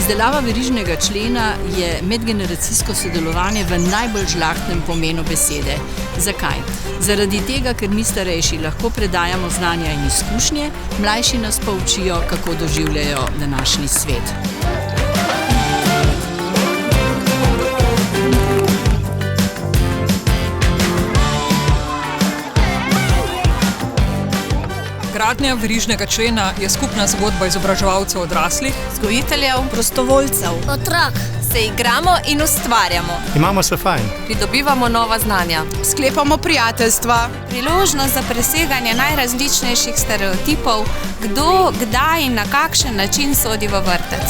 Izdelava verižnega člena je medgeneracijsko sodelovanje v najbolj žlahtnem pomenu besede. Zakaj? Zaradi tega, ker mi starejši lahko predajamo znanja in izkušnje, mlajši nas pa učijo, kako doživljajo današnji svet. Gradnja verižnega člena je skupna zgodba izobraževalcev odraslih, vzgojiteljev, prostovoljcev, otrok. Se igramo in ustvarjamo. Imamo se fajn. Pridobivamo nova znanja. Sklepamo prijateljstva. Priložnost za preseganje najrazličnejših stereotipov, kdo, kdaj in na kakšen način sodi v vrtec.